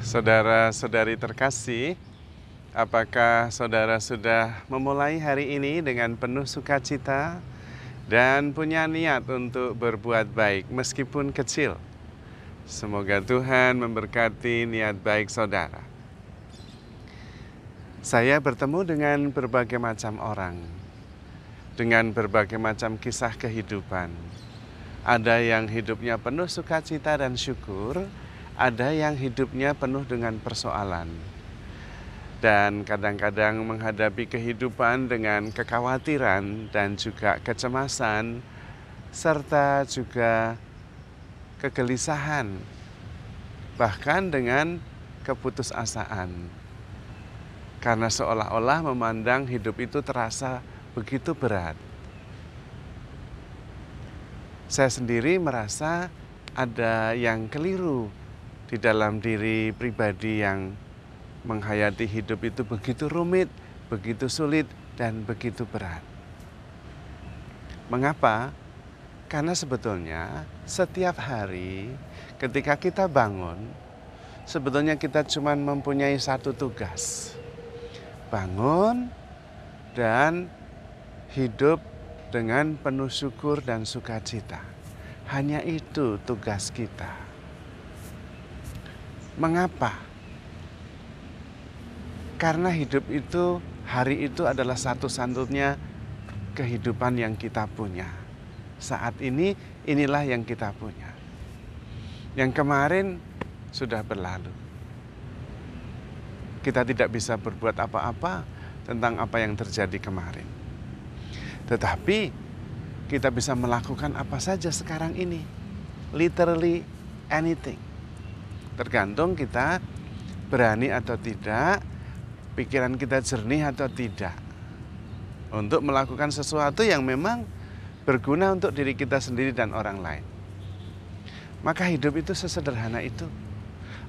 Saudara-saudari terkasih, apakah saudara sudah memulai hari ini dengan penuh sukacita dan punya niat untuk berbuat baik meskipun kecil? Semoga Tuhan memberkati niat baik saudara. Saya bertemu dengan berbagai macam orang, dengan berbagai macam kisah kehidupan. Ada yang hidupnya penuh sukacita dan syukur, ada yang hidupnya penuh dengan persoalan. Dan kadang-kadang menghadapi kehidupan dengan kekhawatiran dan juga kecemasan, serta juga kegelisahan, bahkan dengan keputusasaan. Karena seolah-olah memandang hidup itu terasa begitu berat. Saya sendiri merasa ada yang keliru di dalam diri pribadi yang menghayati hidup itu begitu rumit, begitu sulit, dan begitu berat. Mengapa? Karena sebetulnya setiap hari ketika kita bangun, sebetulnya kita cuma mempunyai satu tugas. Bangun dan hidup dengan penuh syukur dan sukacita. Hanya itu tugas kita. Mengapa? Karena hidup itu, hari itu adalah satu-satunya kehidupan yang kita punya. Saat ini, inilah yang kita punya. Yang kemarin sudah berlalu. Kita tidak bisa berbuat apa-apa tentang apa yang terjadi kemarin. Tetapi kita bisa melakukan apa saja sekarang ini. Literally anything. Tergantung kita berani atau tidak, pikiran kita jernih atau tidak. Untuk melakukan sesuatu yang memang berguna untuk diri kita sendiri dan orang lain. Maka hidup itu sesederhana itu.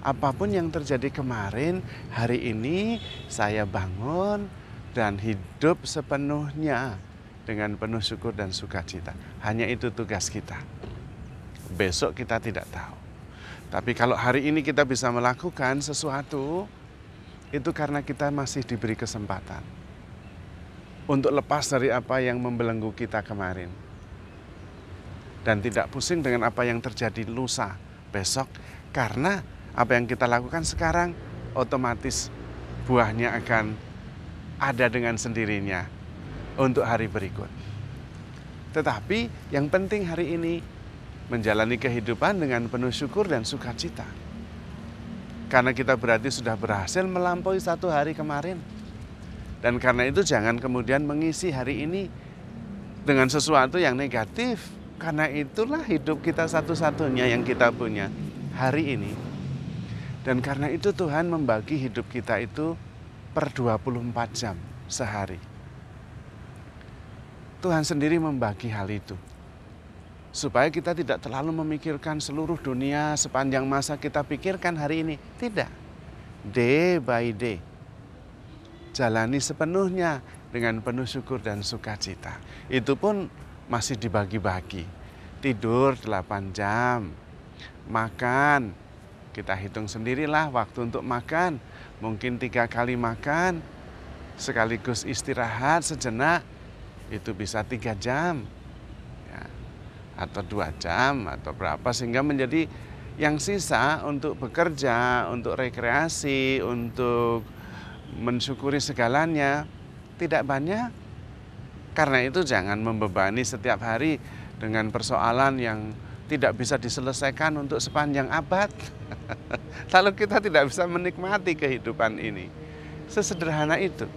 Apapun yang terjadi kemarin, hari ini saya bangun dan hidup sepenuhnya dengan penuh syukur dan sukacita. Hanya itu tugas kita. Besok kita tidak tahu. Tapi kalau hari ini kita bisa melakukan sesuatu, itu karena kita masih diberi kesempatan untuk lepas dari apa yang membelenggu kita kemarin. Dan tidak pusing dengan apa yang terjadi lusa, besok. Karena apa yang kita lakukan sekarang, otomatis buahnya akan ada dengan sendirinya untuk hari berikut. Tetapi yang penting hari ini, menjalani kehidupan dengan penuh syukur dan sukacita. Karena kita berarti sudah berhasil melampaui satu hari kemarin. Dan karena itu jangan kemudian mengisi hari ini dengan sesuatu yang negatif. Karena itulah hidup kita satu-satunya yang kita punya hari ini. Dan karena itu Tuhan membagi hidup kita itu per 24 jam sehari. Tuhan sendiri membagi hal itu. Supaya kita tidak terlalu memikirkan seluruh dunia sepanjang masa kita pikirkan hari ini. Tidak. Day by day. Jalani sepenuhnya dengan penuh syukur dan sukacita. Itu pun masih dibagi-bagi. Tidur 8 jam. Makan. Kita hitung sendirilah waktu untuk makan. Mungkin 3 kali makan. Sekaligus istirahat sejenak. Itu bisa 3 jam. Atau 2 jam atau berapa, sehingga menjadi yang sisa untuk bekerja, untuk rekreasi, untuk mensyukuri segalanya tidak banyak. Karena itu jangan membebani setiap hari dengan persoalan yang tidak bisa diselesaikan untuk sepanjang abad. Lalu kita tidak bisa menikmati kehidupan ini. Sesederhana itu.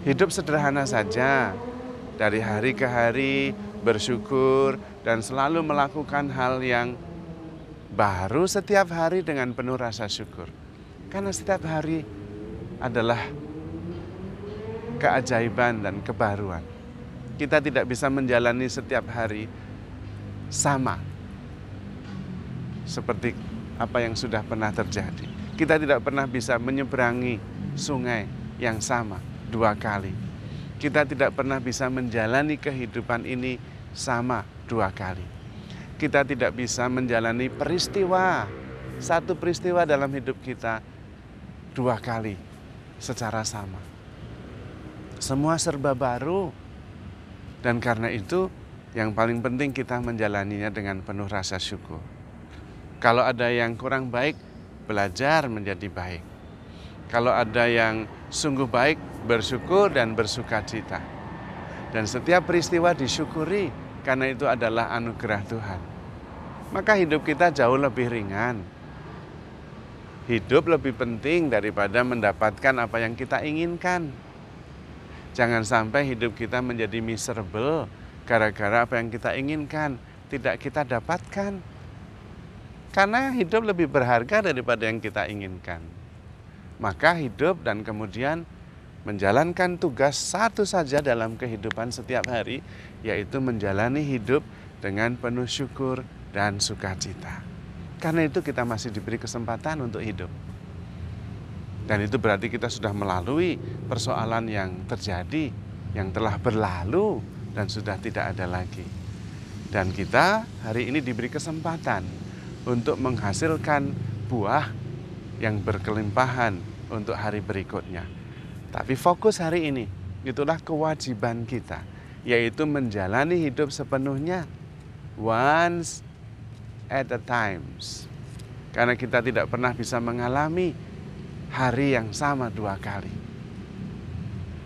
Hidup sederhana saja. Dari hari ke hari bersyukur dan selalu melakukan hal yang baru setiap hari dengan penuh rasa syukur. Karena setiap hari adalah keajaiban dan kebaruan. Kita tidak bisa menjalani setiap hari sama seperti apa yang sudah pernah terjadi. Kita tidak pernah bisa menyeberangi sungai yang sama 2 kali. Kita tidak pernah bisa menjalani kehidupan ini sama 2 kali. Kita tidak bisa menjalani peristiwa, satu peristiwa dalam hidup kita 2 kali secara sama. Semua serba baru. Dan karena itu yang paling penting kita menjalaninya dengan penuh rasa syukur. Kalau ada yang kurang baik, belajar menjadi baik. Kalau ada yang sungguh baik, bersyukur dan bersukacita. Dan setiap peristiwa disyukuri karena itu adalah anugerah Tuhan. Maka hidup kita jauh lebih ringan. Hidup lebih penting daripada mendapatkan apa yang kita inginkan. Jangan sampai hidup kita menjadi miserable gara-gara apa yang kita inginkan tidak kita dapatkan. Karena hidup lebih berharga daripada yang kita inginkan. Maka hidup dan kemudian menjalankan tugas satu saja dalam kehidupan setiap hari, yaitu menjalani hidup dengan penuh syukur dan sukacita. Karena itu kita masih diberi kesempatan untuk hidup. Dan itu berarti kita sudah melalui persoalan yang terjadi, yang telah berlalu dan sudah tidak ada lagi. Dan kita hari ini diberi kesempatan untuk menghasilkan buah yang berkelimpahan untuk hari berikutnya. Tapi fokus hari ini, itulah kewajiban kita, yaitu menjalani hidup sepenuhnya, once at a time. Karena kita tidak pernah bisa mengalami hari yang sama 2 kali.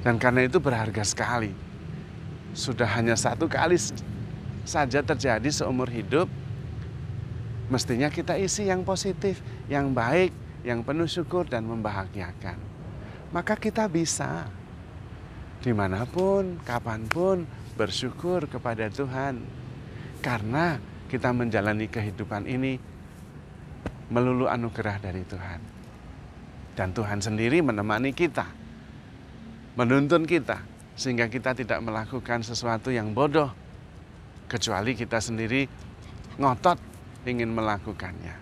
Dan karena itu berharga sekali. Sudah hanya 1 kali saja terjadi seumur hidup, mestinya kita isi yang positif, yang baik, yang penuh syukur dan membahagiakan. Maka kita bisa dimanapun, kapanpun bersyukur kepada Tuhan. Karena kita menjalani kehidupan ini melulu anugerah dari Tuhan. Dan Tuhan sendiri menemani kita, menuntun kita, sehingga kita tidak melakukan sesuatu yang bodoh, kecuali kita sendiri ngotot ingin melakukannya.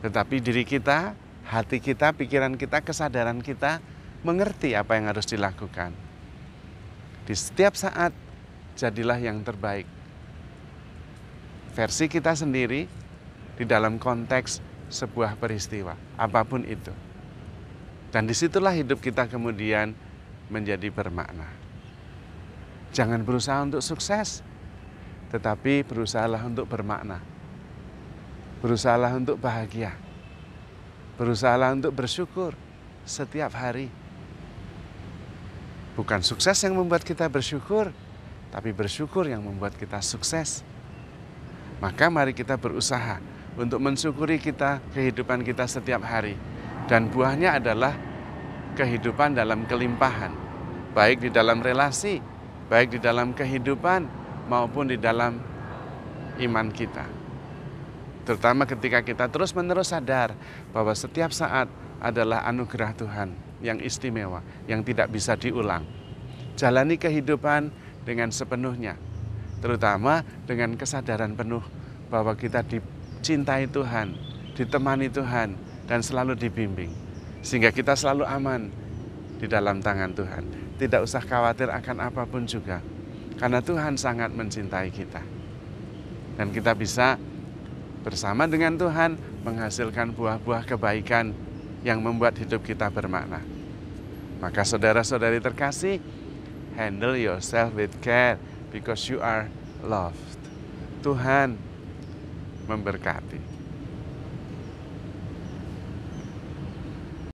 Tetapi diri kita, hati kita, pikiran kita, kesadaran kita mengerti apa yang harus dilakukan. Di setiap saat, jadilah yang terbaik. Versi kita sendiri di dalam konteks sebuah peristiwa, apapun itu. Dan disitulah hidup kita kemudian menjadi bermakna. Jangan berusaha untuk sukses, tetapi berusahalah untuk bermakna. Berusahalah untuk bahagia. Berusahalah untuk bersyukur setiap hari. Bukan sukses yang membuat kita bersyukur, tapi bersyukur yang membuat kita sukses. Maka mari kita berusaha untuk mensyukuri kehidupan kita setiap hari. Dan buahnya adalah kehidupan dalam kelimpahan. Baik di dalam relasi, baik di dalam kehidupan, maupun di dalam iman kita. Terutama ketika kita terus-menerus sadar bahwa setiap saat adalah anugerah Tuhan yang istimewa, yang tidak bisa diulang. Jalani kehidupan dengan sepenuhnya. Terutama dengan kesadaran penuh bahwa kita dicintai Tuhan, ditemani Tuhan, dan selalu dibimbing. Sehingga kita selalu aman di dalam tangan Tuhan. Tidak usah khawatir akan apapun juga. Karena Tuhan sangat mencintai kita. Dan kita bisa bersama dengan Tuhan menghasilkan buah-buah kebaikan yang membuat hidup kita bermakna. Maka saudara-saudari terkasih, handle yourself with care because you are loved. Tuhan memberkati.